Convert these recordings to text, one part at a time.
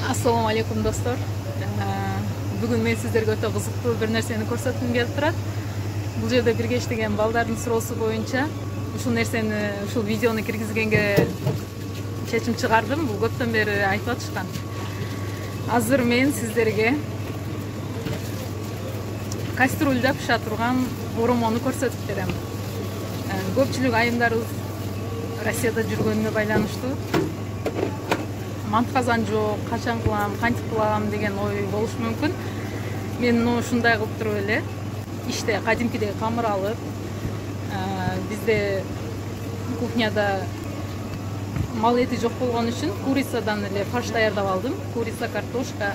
Assalamu alaikum dostlar. Bugün men sizlerge öte kızıktуу bir nerseni көрсөткүм келип турат. Бул жерде бирге иштеген балдардын суроосу боюнча ушул нерсени, ушул видеону киргизгенге чечим чыгардым. Бул көптөн бери айтып атышкан. Азыр мен сиздерге кастрюльда пыша турган оромону көрсөтүп берем. Көпчүлүк айымдарыбыз Россияда жүргөнүнө байланыштуу мант казан жок, качан кылам, кантип кылам деген ой болушу мүмкүн. Мен ушундай кылып туруп эле иште кадимкидей камыр алып, бизде кухняда мал эти жок болгон үчүн курицадан эле фарш даярдап алдым. Курица, картошка,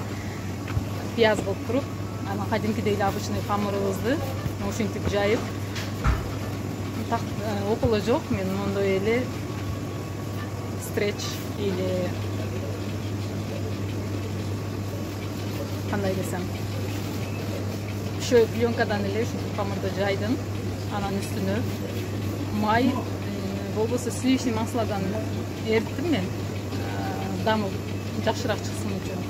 пияз кылып туруп, анан кадимкидей эле обычный камырыбызды ушинтип жайып, около жок, мен мондой эле стреч или кандай десем, ошо пленкадан эле ушинтип камырды жайдым. Анан үстүнө май, болбосо сливочный масладан эриттим мен, дамы жакшыраак чыксын үчүн.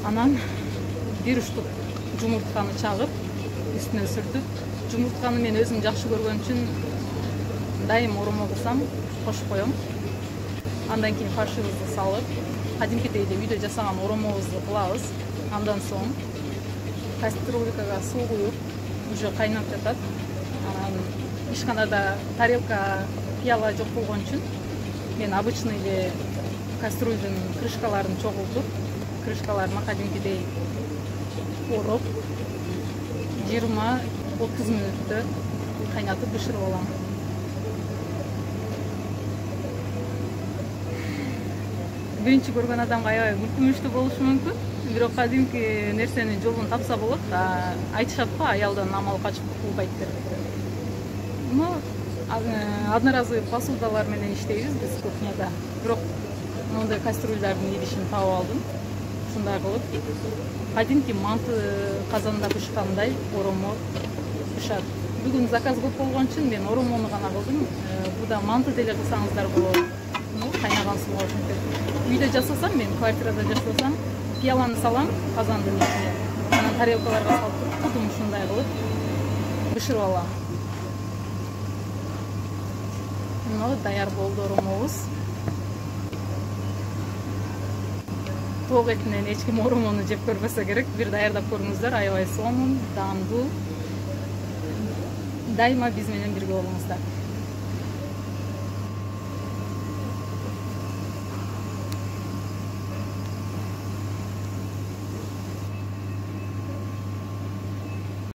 Анан бир уштук жумуртканы чагып, үстүнө сүртүп, жумуртканы мен өзүм жакшы көргөн үчүн дайым оромо кылсам кошуп коем. Андан кийин фаршыбызды салып, кадимкидей эле үйдө жасаган оромобузду кылабыз. Андан соң кастрюлькага суу куюп, уже кайнап жатат. Анан ишканада тарелка, пияла жок болгон үчүн мен обычный эле кастрюльдүн крышкаларын чогултуп, крышкаларына кадимкидей ороп 20-30 мүнөттө кайнатып бышырып алам. Биринчи көргөн адамга аябай күлкүнүчтүү болушу мүмкүн, бирок кадимки нерсенин жолун тапса болот. Айтышат го, аялдан амал качып кулбайт деп. Одноразовый посудалар менен иштейбиз биз кухняда. Бирок мондой кастрюльдардын идишин таап алдым. Ушундай кылып кадимки манты казанда бышкандай оромо бышат. Бүгүн заказ көп болгон үчүн мен оромону гана кылдым. Буда манты деле кылсаңыздар болот. Кайнаган сууга ушинтип. Үйдө жасасам, мен квартирада жасасам, пияланы салам казандын ичине. Анан тарелкаларга салып, кудум ушундай кылып бышырып алам. Даяр болду оромобуз. Тоок этинен эч ким оромону жеп көрбөсө керек. Бир даярдап көрүңүздөр, аябай сонун, даамдуу. Дайыма биз менен бирге болуңуздар.